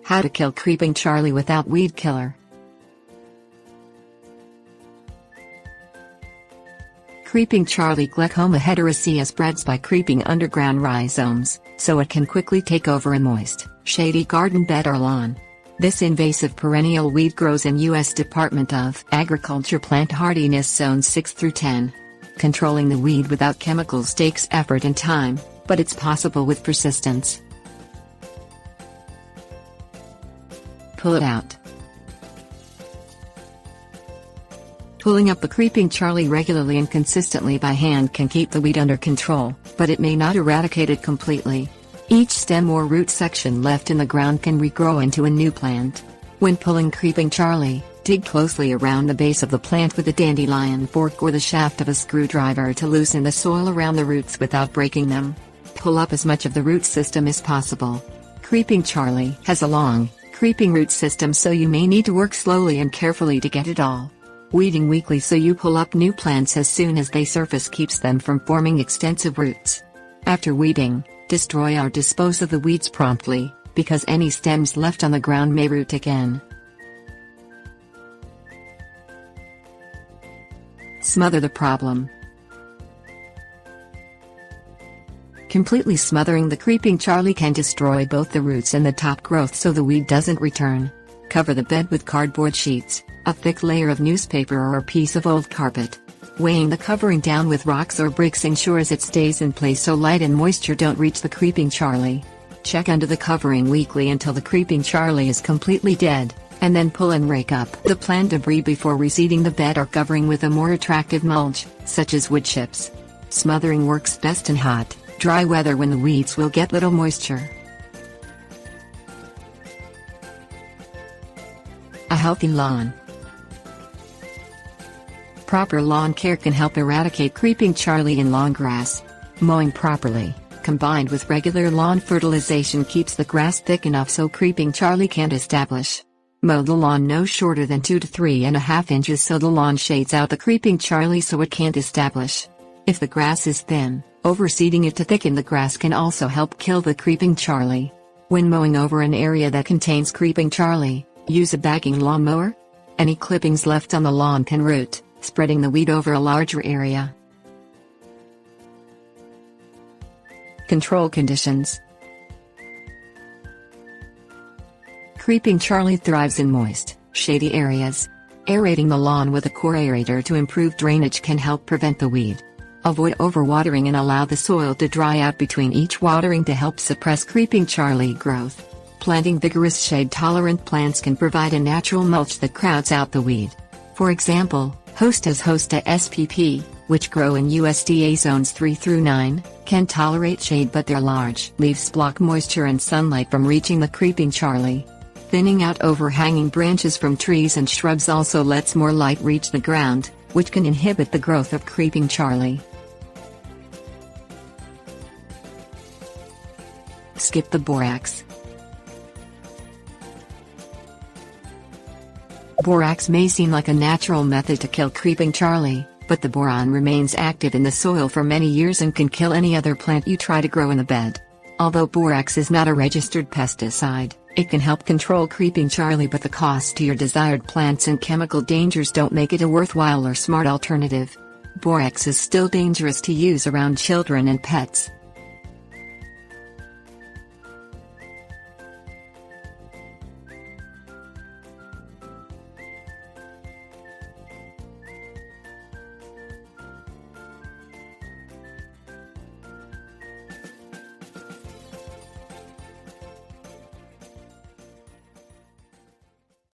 How to kill creeping Charlie without weed killer. Creeping Charlie Glechoma hederacea spreads by creeping underground rhizomes, so it can quickly take over a moist, shady garden bed or lawn. This invasive perennial weed grows in U.S. Department of Agriculture plant hardiness zones 6 through 10. Controlling the weed without chemicals takes effort and time, but it's possible with persistence. Pull it out. Pulling up the creeping Charlie regularly and consistently by hand can keep the weed under control, but it may not eradicate it completely. Each stem or root section left in the ground can regrow into a new plant. When pulling creeping Charlie, dig closely around the base of the plant with a dandelion fork or the shaft of a screwdriver to loosen the soil around the roots without breaking them. Pull up as much of the root system as possible. Creeping Charlie has a long, creeping root system, so you may need to work slowly and carefully to get it all. Weeding weekly so you pull up new plants as soon as they surface keeps them from forming extensive roots. After weeding, destroy or dispose of the weeds promptly, because any stems left on the ground may root again. Smother the problem. Completely smothering the creeping Charlie can destroy both the roots and the top growth so the weed doesn't return. Cover the bed with cardboard sheets, a thick layer of newspaper or a piece of old carpet. Weighing the covering down with rocks or bricks ensures it stays in place so light and moisture don't reach the creeping Charlie. Check under the covering weekly until the creeping Charlie is completely dead, and then pull and rake up the plant debris before reseeding the bed or covering with a more attractive mulch, such as wood chips. Smothering works best in hot, dry weather when the weeds will get little moisture. A healthy lawn. Proper lawn care can help eradicate creeping Charlie in long grass. Mowing properly, combined with regular lawn fertilization, keeps the grass thick enough so creeping Charlie can't establish. Mow the lawn no shorter than 2 to 3.5 inches so the lawn shades out the creeping Charlie so it can't establish. If the grass is thin, overseeding it to thicken the grass can also help kill the creeping Charlie. When mowing over an area that contains creeping Charlie, use a bagging lawnmower. Any clippings left on the lawn can root, spreading the weed over a larger area. Control conditions. Creeping Charlie thrives in moist, shady areas. Aerating the lawn with a core aerator to improve drainage can help prevent the weed. Avoid overwatering and allow the soil to dry out between each watering to help suppress creeping Charlie growth. Planting vigorous shade-tolerant plants can provide a natural mulch that crowds out the weed. For example, Hosta spp, which grow in USDA zones 3 through 9, can tolerate shade, but their large leaves block moisture and sunlight from reaching the creeping Charlie. Thinning out overhanging branches from trees and shrubs also lets more light reach the ground, which can inhibit the growth of creeping Charlie. Skip the borax. Borax may seem like a natural method to kill creeping Charlie, but the boron remains active in the soil for many years and can kill any other plant you try to grow in the bed. Although borax is not a registered pesticide, it can help control creeping Charlie, but the cost to your desired plants and chemical dangers don't make it a worthwhile or smart alternative. Borax is still dangerous to use around children and pets.